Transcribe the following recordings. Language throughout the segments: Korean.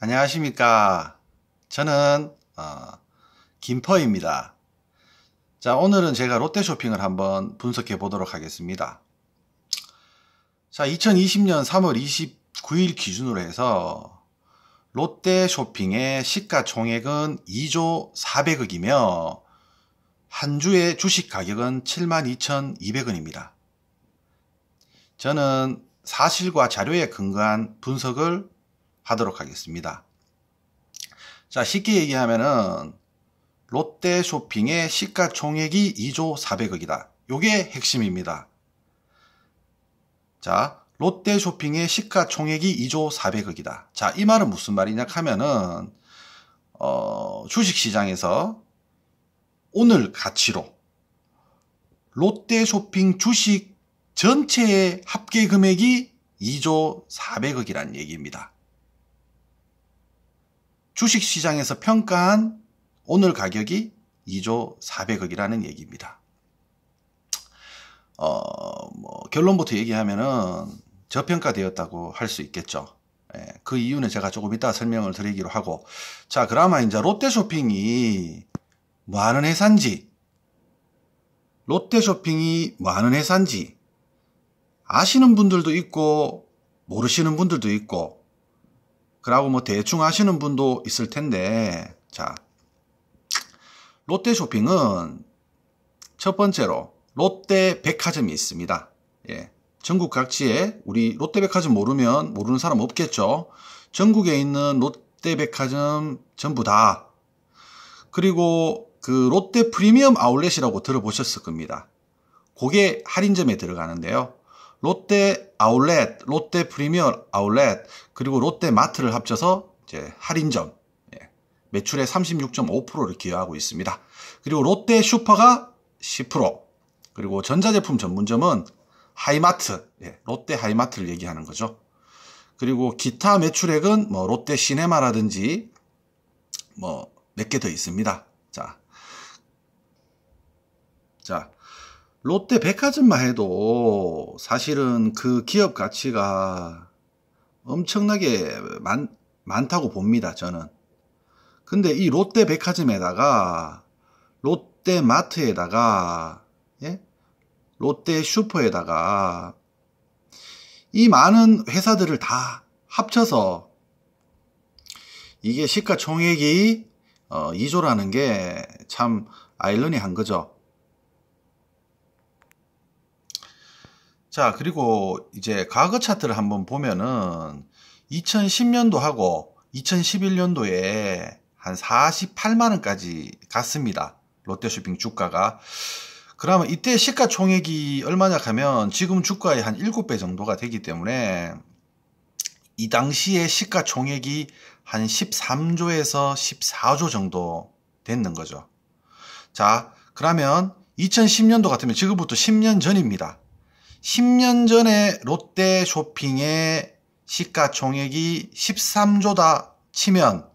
안녕하십니까. 저는 김퍼입니다. 자, 오늘은 제가 롯데쇼핑을 한번 분석해 보도록 하겠습니다. 자, 2020년 3월 29일 기준으로 해서 롯데쇼핑의 시가총액은 2조 400억이며 한 주의 주식 가격은 72,200원입니다. 저는 사실과 자료에 근거한 분석을 하도록 하겠습니다. 자, 쉽게 얘기하면은 롯데쇼핑의 시가총액이 2조 400억이다. 요게 핵심입니다. 자, 롯데쇼핑의 시가총액이 2조 400억이다. 자, 이 말은 무슨 말이냐 하면은 주식시장에서 오늘 가치로 롯데쇼핑 주식 전체의 합계 금액이 2조 400억이란 얘기입니다. 주식시장에서 평가한 오늘 가격이 2조 400억이라는 얘기입니다. 결론부터 얘기하면은 저평가되었다고 할 수 있겠죠. 그 이유는 제가 조금 이따 설명을 드리기로 하고, 자, 그러면 이제 롯데쇼핑이 뭐 하는 회사인지, 아시는 분들도 있고 모르시는 분들도 있고, 그러고 뭐 대충 아시는 분도 있을 텐데, 자, 롯데쇼핑은 첫 번째로 롯데백화점이 있습니다. 전국 각지에 우리 롯데백화점 모르는 사람 없겠죠. 전국에 있는 롯데백화점 전부 다. 그리고 그 롯데 프리미엄 아울렛이라고 들어보셨을 겁니다. 그게 할인점에 들어가는데요. 롯데 아울렛, 롯데 프리미엄 아울렛, 그리고 롯데마트를 합쳐서 이제 할인점, 매출의 36.5%를 기여하고 있습니다. 그리고 롯데 슈퍼가 10%, 그리고 전자제품 전문점은 하이마트, 롯데 하이마트를 얘기하는 거죠. 그리고 기타 매출액은 뭐 롯데 시네마라든지 뭐 몇 개 더 있습니다. 자, 롯데 백화점만 해도 사실은 그 기업 가치가 엄청나게 많다고 봅니다, 저는. 근데 이 롯데 백화점에다가 롯데마트에다가 롯데 슈퍼에다가 이 많은 회사들을 다 합쳐서 이게 시가총액이 2조라는 게 참 아이러니한 거죠. 자, 그리고 이제 과거 차트를 한번 보면은 2010년도하고 2011년도에 한 48만원까지 갔습니다. 롯데쇼핑 주가가. 그러면 이때 시가총액이 얼마냐 하면 지금 주가의 한 7배 정도가 되기 때문에 이 당시에 시가총액이 한 13조에서 14조 정도 됐는 거죠. 자, 그러면 2010년도 같으면 지금부터 10년 전입니다. 10년 전에 롯데쇼핑의 시가총액이 13조다 치면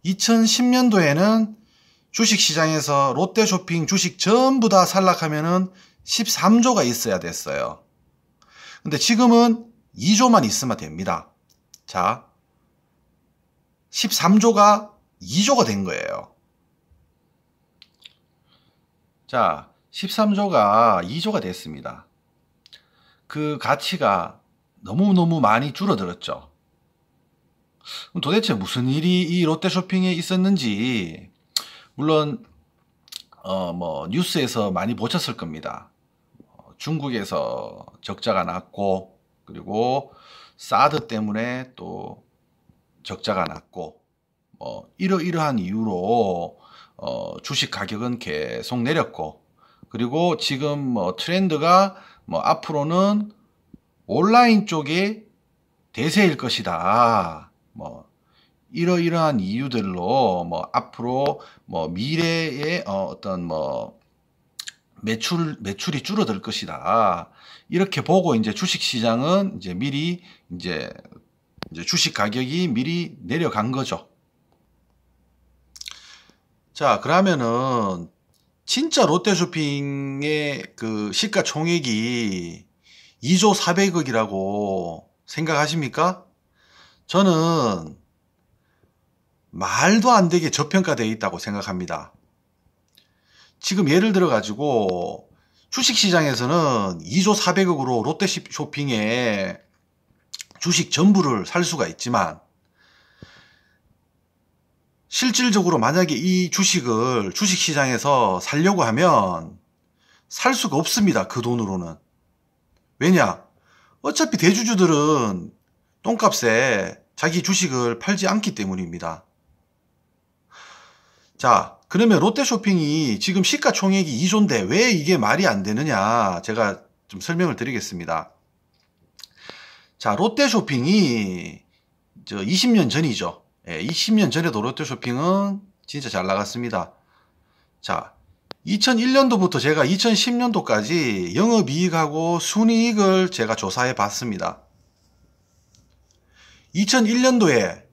2010년도에는 주식시장에서 롯데쇼핑 주식 전부 다 살락하면은 13조가 있어야 됐어요. 근데 지금은 2조만 있으면 됩니다. 자, 13조가 2조가 된 거예요. 자, 13조가 2조가 됐습니다. 그 가치가 너무너무 많이 줄어들었죠. 그럼 도대체 무슨 일이 이 롯데쇼핑에 있었는지, 물론 뭐 뉴스에서 많이 보셨을 겁니다. 중국에서 적자가 났고, 그리고 사드 때문에 또 적자가 났고, 뭐 이러이러한 이유로 주식 가격은 계속 내렸고, 그리고 지금 뭐 트렌드가 뭐 앞으로는 온라인 쪽에 대세일 것이다. 뭐 이러이러한 이유들로 뭐 앞으로 뭐 미래의 어떤 뭐 매출이 줄어들 것이다. 이렇게 보고 이제 주식 시장은 이제 미리 이제 주식 가격이 미리 내려간 거죠. 자, 그러면은 진짜 롯데쇼핑의 그 시가총액이 2조 400억이라고 생각하십니까? 저는 말도 안 되게 저평가되어 있다고 생각합니다. 지금 예를 들어 가지고 주식시장에서는 2조 400억으로 롯데쇼핑에 주식 전부를 살 수가 있지만 실질적으로 만약에 이 주식을 주식시장에서 살려고 하면 살 수가 없습니다. 그 돈으로는. 왜냐? 어차피 대주주들은 똥값에 자기 주식을 팔지 않기 때문입니다. 자, 그러면 롯데쇼핑이 지금 시가총액이 2조인데 왜 이게 말이 안 되느냐? 제가 좀 설명을 드리겠습니다. 자, 롯데쇼핑이 20년 전이죠. 20년 전에도 롯데쇼핑은 진짜 잘 나갔습니다. 자, 2001년도부터 제가 2010년도까지 영업이익하고 순이익을 제가 조사해 봤습니다. 2001년도에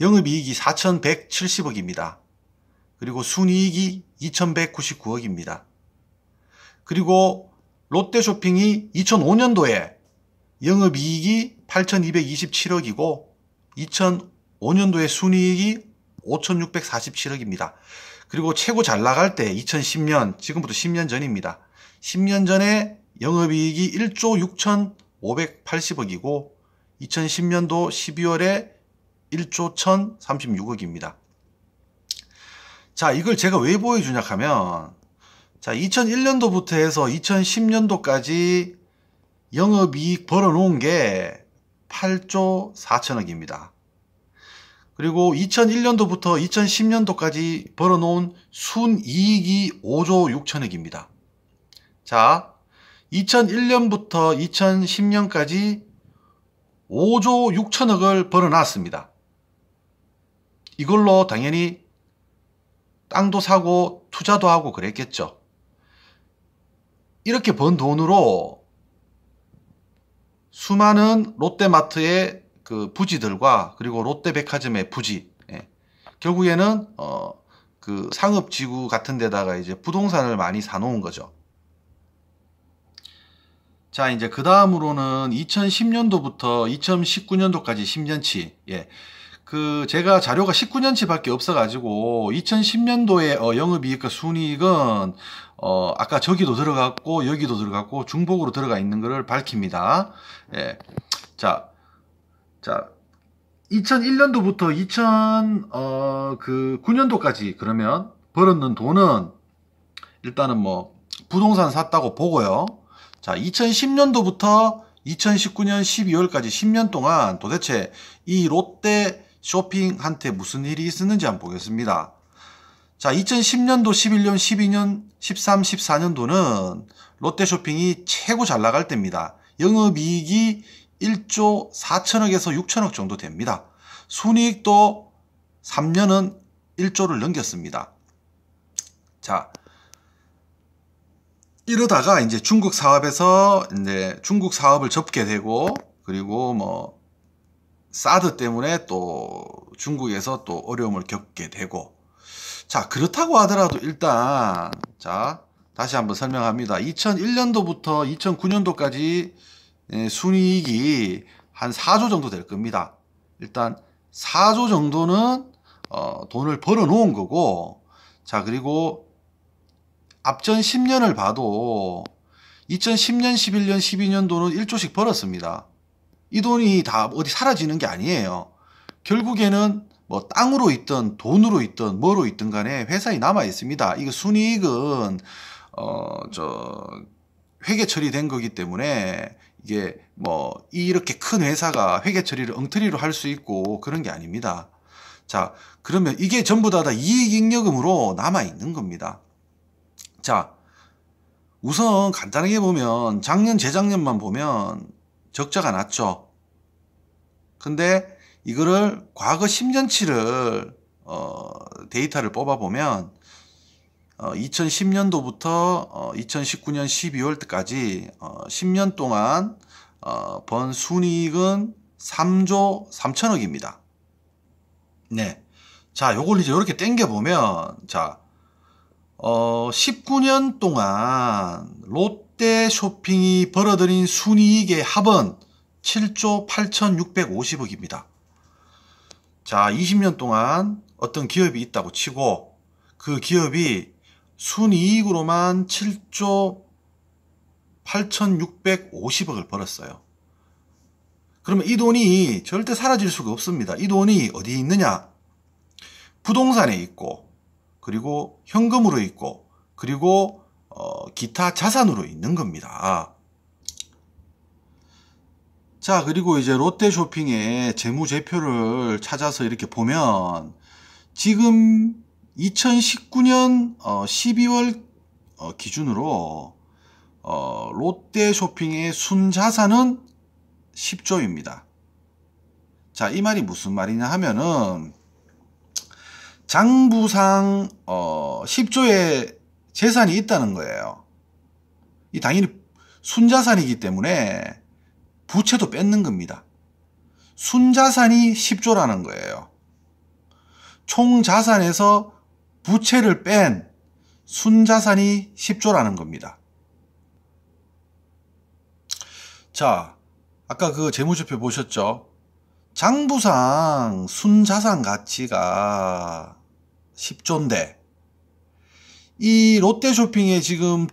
영업이익이 4,170억입니다. 그리고 순이익이 2,199억입니다. 그리고 롯데쇼핑이 2005년도에 영업이익이 8,227억이고 2005년도에 순이익이 5,647억입니다. 그리고 최고 잘 나갈 때 2010년, 지금부터 10년 전입니다. 10년 전에 영업이익이 1조 6,580억이고 2010년도 12월에 1조 1,036억입니다. 자, 이걸 제가 왜 보여주냐 하면, 자, 2001년도부터 해서 2010년도까지 영업이익 벌어놓은 게 8조 4천억입니다. 그리고 2001년도부터 2010년도까지 벌어놓은 순이익이 5조 6천억입니다. 자, 2001년부터 2010년까지 5조 6천억을 벌어놨습니다. 이걸로 당연히 땅도 사고 투자도 하고 그랬겠죠. 이렇게 번 돈으로 수많은 롯데마트의 그 부지들과 그리고 롯데백화점의 부지, 결국에는 그 상업지구 같은 데다가 이제 부동산을 많이 사놓은 거죠. 자, 이제 그 다음으로는 2010년도부터 2019년도까지 10년치, 그 제가 자료가 19년치 밖에 없어가지고 2010년도에 영업이익과 순이익은 아까 저기도 들어갔고 여기도 들어갔고 중복으로 들어가 있는 것을 밝힙니다. 자, 2001년도부터 2009년도까지 그러면 벌었는 돈은 일단은 뭐 부동산 샀다고 보고요. 자, 2010년도부터 2019년 12월까지 10년 동안 도대체 이 롯데 쇼핑한테 무슨 일이 있었는지 한번 보겠습니다. 자, 2010년도, 11년, 12년, 13, 14년도는 롯데쇼핑이 최고 잘 나갈 때입니다. 영업이익이 1조 4천억에서 6천억 정도 됩니다. 순이익도 3년은 1조를 넘겼습니다. 자, 이러다가 이제 중국 사업에서 이제 중국 사업을 접게 되고, 그리고 뭐 사드 때문에 또 중국에서 또 어려움을 겪게 되고, 자, 그렇다고 하더라도 일단, 자, 다시 한번 설명합니다. 2001년도부터 2009년도까지 순이익이 한 4조 정도 될 겁니다. 일단 4조 정도는 돈을 벌어 놓은 거고, 자, 그리고 앞전 10년을 봐도 2010년, 11년, 12년도는 1조씩 벌었습니다. 이 돈이 다 어디 사라지는 게 아니에요. 결국에는 뭐 땅으로 있든 돈으로 있든 뭐로 있든 간에 회사에 남아 있습니다. 이거 순이익은 회계 처리된 거기 때문에 이게 뭐 이렇게 큰 회사가 회계 처리를 엉터리로 할 수 있고 그런 게 아닙니다. 자, 그러면 이게 전부 다 이익잉여금으로 남아 있는 겁니다. 자, 우선 간단하게 보면 작년 재작년만 보면 적자가 났죠. 근데 이거를 과거 10년치를 데이터를 뽑아보면 2010년도부터 2019년 12월까지 10년 동안 번 순이익은 3조 3천억입니다. 네. 자, 요걸 이제 이렇게 땡겨보면, 자, 19년 동안 롯데 쇼핑이 벌어들인 순이익의 합은 7조 8,650억입니다. 자, 20년 동안 어떤 기업이 있다고 치고 그 기업이 순이익으로만 7조 8,650억을 벌었어요. 그러면 이 돈이 절대 사라질 수가 없습니다. 이 돈이 어디에 있느냐? 부동산에 있고, 그리고 현금으로 있고, 그리고 기타 자산으로 있는 겁니다. 자, 그리고 이제 롯데쇼핑의 재무제표를 찾아서 이렇게 보면 지금 2019년 12월 기준으로 롯데쇼핑의 순자산은 10조입니다. 자, 이 말이 무슨 말이냐 하면은 장부상 10조의 재산이 있다는 거예요. 이 당연히 순자산이기 때문에 부채도 뺏는 겁니다. 순자산이 10조라는 거예요. 총 자산에서 부채를 뺀 순자산이 10조라는 겁니다. 자, 아까 그 재무제표 보셨죠? 장부상 순자산 가치가 10조인데 이 롯데쇼핑의 지금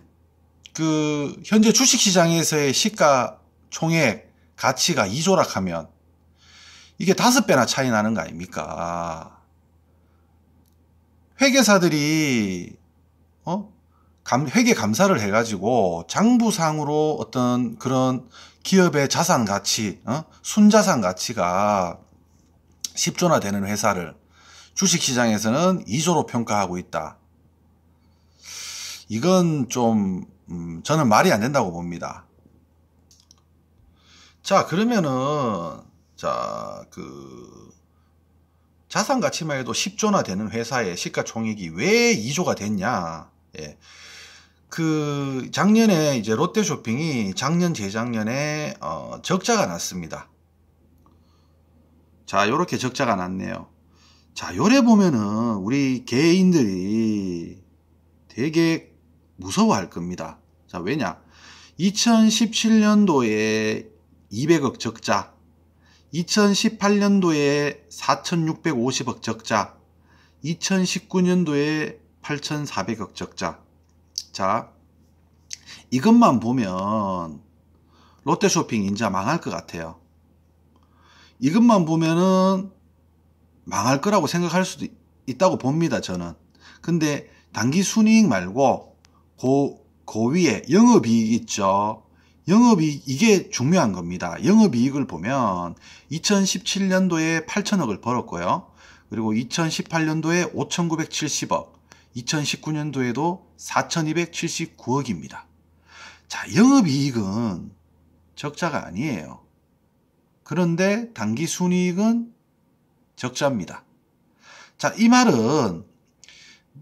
그 현재 주식시장에서의 시가 총액 가치가 2조라 하면 이게 5배나 차이 나는 거 아닙니까? 회계사들이 회계 감사를 해가지고 장부상으로 어떤 그런 기업의 자산 가치, 순자산 가치가 10조나 되는 회사를 주식시장에서는 2조로 평가하고 있다. 이건 좀 저는 말이 안 된다고 봅니다. 자, 그러면은 그 자산 가치만 해도 10조나 되는 회사의 시가총액이 왜 2조가 됐냐? 예. 그 작년에 이제 롯데쇼핑이 작년 재작년에 적자가 났습니다. 자, 요렇게 적자가 났네요. 자, 요래 보면은 우리 개인들이 되게 무서워할 겁니다. 자, 왜냐? 2017년도에 200억 적자, 2018년도에 4,650억 적자, 2019년도에 8,400억 적자. 자, 이것만 보면 롯데쇼핑 이제 망할 것 같아요. 이것만 보면은 망할 거라고 생각할 수도 있다고 봅니다, 저는. 근데 단기 순이익 말고 그 위에 영업이익 있죠. 영업이익, 이게 중요한 겁니다. 영업이익을 보면 2017년도에 8천억을 벌었고요. 그리고 2018년도에 5,970억, 2019년도에도 4,279억입니다. 자, 영업이익은 적자가 아니에요. 그런데 단기 순이익은 적자입니다. 자, 이 말은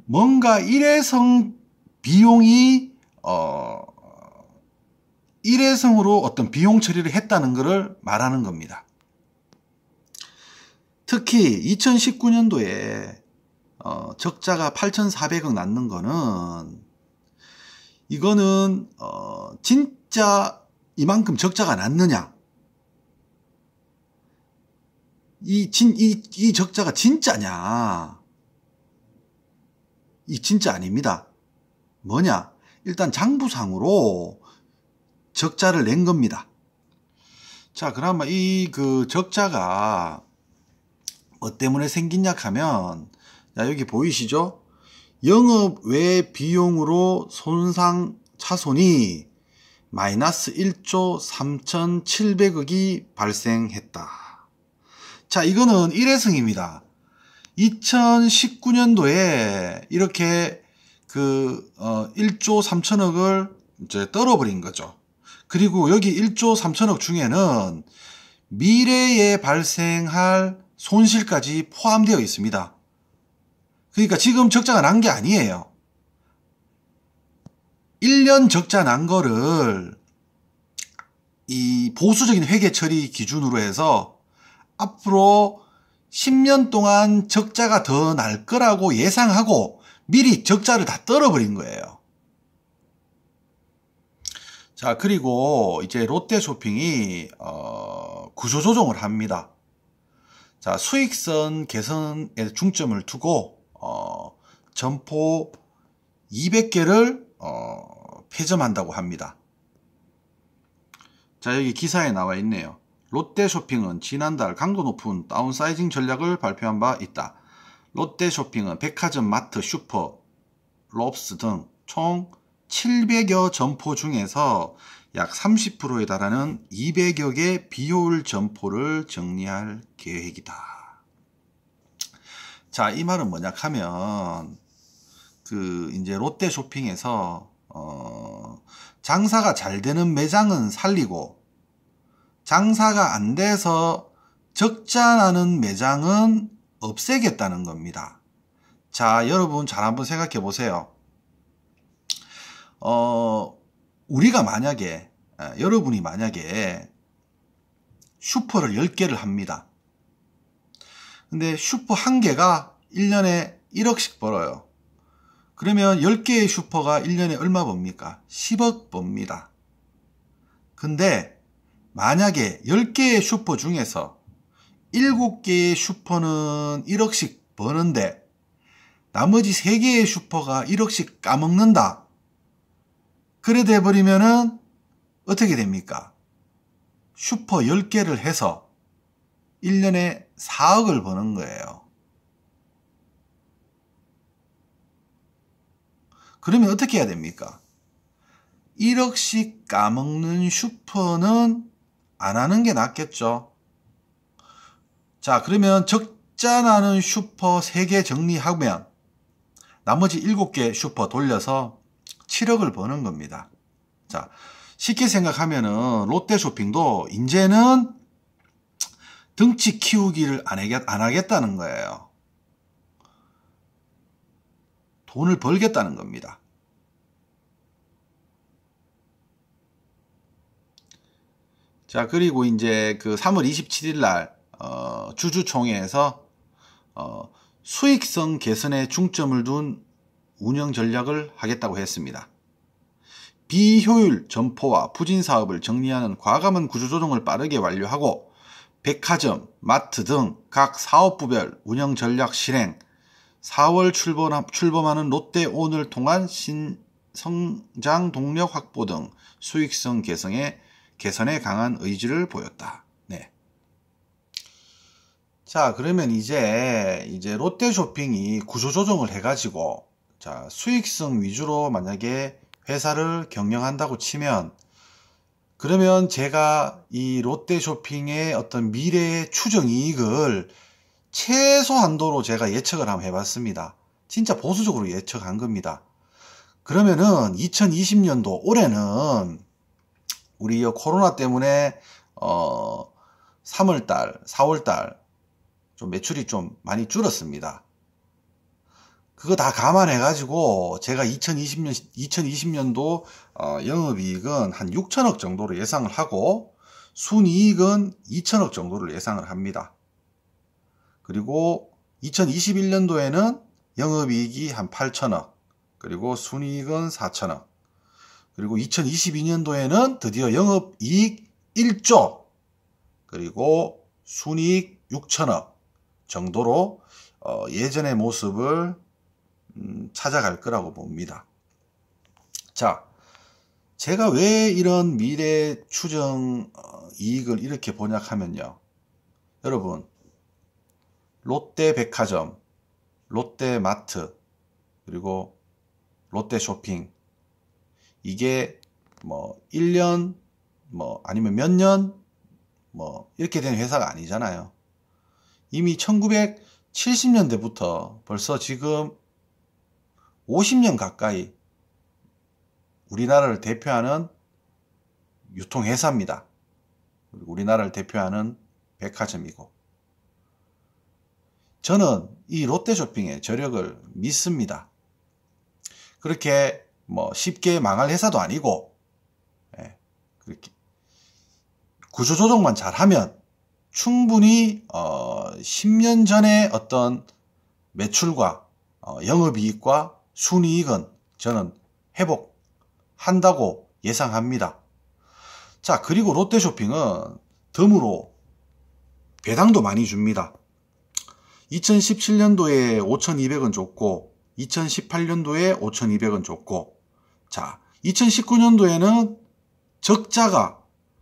뭔가 일회성 비용이 일회성으로 어떤 비용 처리를 했다는 것을 말하는 겁니다. 특히 2019년도에 적자가 8,400억 났는 거는 이거는 진짜 이만큼 적자가 났느냐, 이 적자가 진짜냐? 이 진짜 아닙니다. 뭐냐? 일단 장부상으로 적자를 낸 겁니다. 자, 그나마 이 그 적자가 뭐 때문에 생기냐 하면, 자, 여기 보이시죠? 영업 외 비용으로 손상 차손이 마이너스 1조 3,700억이 발생했다. 자, 이거는 일회성입니다. 2019년도에 이렇게 그 1조 3천억을 이제 떨어버린 거죠. 그리고 여기 1조 3천억 중에는 미래에 발생할 손실까지 포함되어 있습니다. 그러니까 지금 적자가 난 게 아니에요. 1년 적자 난 거를 이 보수적인 회계 처리 기준으로 해서 앞으로 10년 동안 적자가 더 날 거라고 예상하고 미리 적자를 다 떨어버린 거예요. 자, 그리고 이제 롯데쇼핑이 구조조정을 합니다. 자, 수익성 개선에 중점을 두고 점포 200개를 폐점한다고 합니다. 자, 여기 기사에 나와 있네요. 롯데쇼핑은 지난달 강도 높은 다운사이징 전략을 발표한 바 있다. 롯데쇼핑은 백화점, 마트, 슈퍼, 롭스 등 총 700여 점포 중에서 약 30%에 달하는 200여 개 비효율 점포를 정리할 계획이다. 자, 이 말은 뭐냐 하면 이제 롯데쇼핑에서 장사가 잘 되는 매장은 살리고 장사가 안 돼서 적자 나는 매장은 없애겠다는 겁니다. 자, 여러분 잘 한번 생각해 보세요. 우리가 만약에 여러분이 만약에 슈퍼를 10개를 합니다. 근데 슈퍼 한 개가 1년에 1억씩 벌어요. 그러면 10개의 슈퍼가 1년에 얼마 법니까? 10억 법니다. 근데 만약에 10개의 슈퍼 중에서 7개의 슈퍼는 1억씩 버는데 나머지 3개의 슈퍼가 1억씩 까먹는다. 그래 돼버리면은 어떻게 됩니까? 슈퍼 10개를 해서 1년에 4억을 버는 거예요. 그러면 어떻게 해야 됩니까? 1억씩 까먹는 슈퍼는 안 하는 게 낫겠죠. 자, 그러면 적자 나는 슈퍼 3개 정리하면 나머지 7개 슈퍼 돌려서 7억을 버는 겁니다. 자, 쉽게 생각하면은 롯데쇼핑도 이제는 덩치 키우기를 안 하겠다는 거예요. 돈을 벌겠다는 겁니다. 자, 그리고 이제 3월 27일 날 주주총회에서 수익성 개선에 중점을 둔 운영 전략을 하겠다고 했습니다. 비효율 점포와 부진 사업을 정리하는 과감한 구조조정을 빠르게 완료하고 백화점, 마트 등 각 사업부별 운영 전략 실행, 4월 출범하는 롯데온을 통한 신성장 동력 확보 등 수익성 개선에 강한 의지를 보였다. 네. 자, 그러면 이제 롯데쇼핑이 구조조정을 해가지고 자, 수익성 위주로 만약에 회사를 경영한다고 치면 그러면 제가 이 롯데쇼핑의 어떤 미래의 추정이익을 최소한도로 제가 예측을 한번 해봤습니다. 진짜 보수적으로 예측한 겁니다. 그러면은 2020년도 올해는 우리 코로나 때문에 3월달, 4월달 좀 매출이 좀 많이 줄었습니다. 그거 다 감안해가지고 제가 2020년도 영업이익은 한 6천억 정도로 예상을 하고 순이익은 2천억 정도를 예상을 합니다. 그리고 2021년도에는 영업이익이 한 8천억, 그리고 순이익은 4천억, 그리고 2022년도에는 드디어 영업이익 1조, 그리고 순이익 6천억 정도로 예전의 모습을 찾아갈 거라고 봅니다. 자, 제가 왜 이런 미래 추정 이익을 이렇게 번역하면요. 여러분, 롯데백화점, 롯데마트, 그리고 롯데쇼핑 이게 뭐 1년 뭐 아니면 몇 년 뭐 이렇게 된 회사가 아니잖아요. 이미 1970년대부터 벌써 지금 50년 가까이 우리나라를 대표하는 유통회사입니다. 우리나라를 대표하는 백화점이고 저는 이 롯데쇼핑의 저력을 믿습니다. 그렇게 뭐 쉽게 망할 회사도 아니고 그렇게 구조조정만 잘하면 충분히 10년 전의 어떤 매출과 영업이익과 순이익은 저는 회복한다고 예상합니다. 자, 그리고 롯데쇼핑은 덤으로 배당도 많이 줍니다. 2017년도에 5,200원 줬고 2018년도에 5,200원 줬고 자 2019년도에는 적자가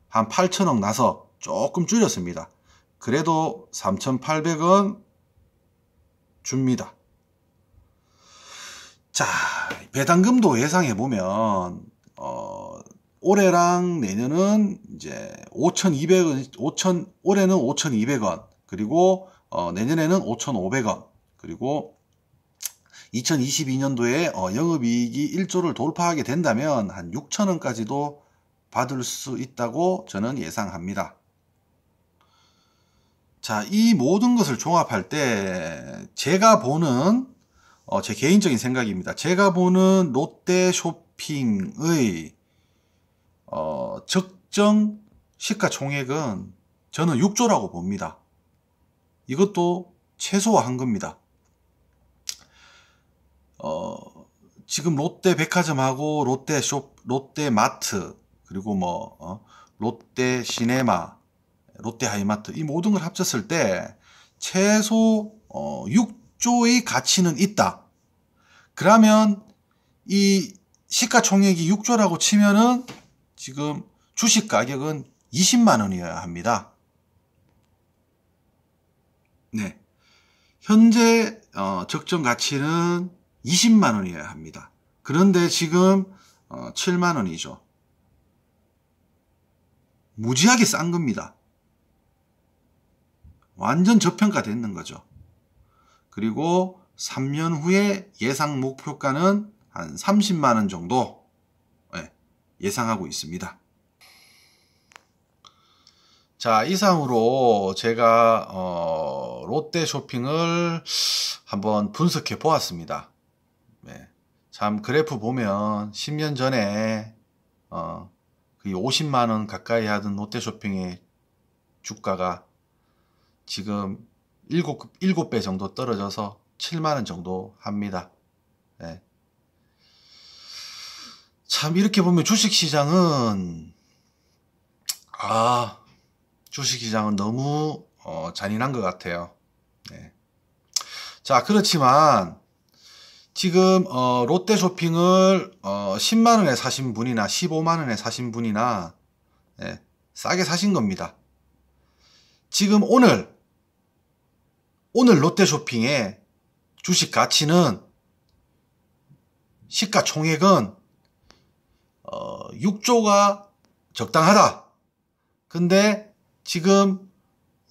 한 8천억 나서 조금 줄였습니다. 그래도 3,800원 줍니다. 자, 배당금도 예상해보면, 올해랑 내년은 이제 5,200원, 올해는 5,200원, 그리고, 내년에는 5,500원, 그리고 2022년도에 영업이익이 1조를 돌파하게 된다면 한 6,000원까지도 받을 수 있다고 저는 예상합니다. 자, 이 모든 것을 종합할 때 제가 보는 제 개인적인 생각입니다. 제가 보는 롯데쇼핑의 적정 시가총액은 저는 6조라고 봅니다. 이것도 최소화한 겁니다. 지금 롯데백화점하고 롯데마트 그리고 뭐 롯데시네마, 롯데하이마트 이 모든 걸 합쳤을 때 최소 6조의 가치는 있다. 그러면 이 시가총액이 6조라고 치면은 지금 주식 가격은 20만 원이어야 합니다. 네. 현재 적정 가치는 20만 원이어야 합니다. 그런데 지금 7만 원이죠. 무지하게 싼 겁니다. 완전 저평가됐는 거죠. 그리고 3년 후에 예상 목표가는 한 30만 원 정도 예상하고 있습니다. 자, 이상으로 제가 롯데쇼핑을 한번 분석해 보았습니다. 네. 참 그래프 보면 10년 전에 50만 원 가까이 하던 롯데쇼핑의 주가가 지금 7배 정도 떨어져서 7만 원 정도 합니다. 네. 참 이렇게 보면 주식시장은 너무 잔인한 것 같아요. 네. 자, 그렇지만 지금 롯데쇼핑을 10만원에 사신 분이나 15만원에 사신 분이나 싸게 사신 겁니다. 지금 오늘 롯데쇼핑의 주식 가치는 시가총액은 6조가 적당하다. 근데 지금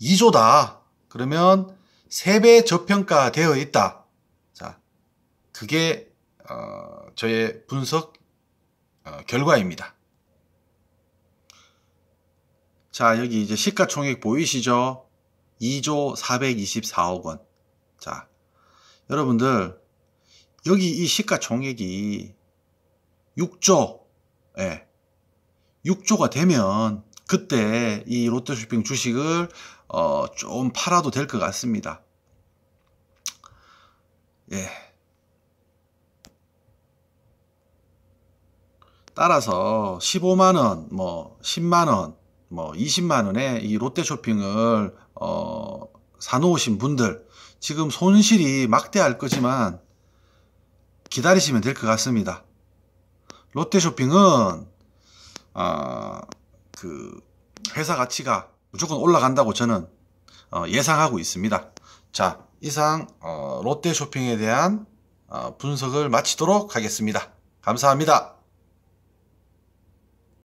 2조다. 그러면 3배 저평가 되어 있다. 자, 그게 저의 분석 결과입니다. 자, 여기 이제 시가총액 보이시죠? 2조 424억 원. 자, 여러분들 여기 이 시가총액이 6조 6조가 되면 그때 이 롯데쇼핑 주식을 좀 팔아도 될 것 같습니다. 예. 따라서 15만원, 뭐 10만원, 뭐 20만원에 이 롯데쇼핑을 사놓으신 분들 지금 손실이 막대할 거지만 기다리시면 될 것 같습니다. 롯데쇼핑은 그 회사 가치가 무조건 올라간다고 저는 예상하고 있습니다. 자, 이상 롯데쇼핑에 대한 분석을 마치도록 하겠습니다. 감사합니다.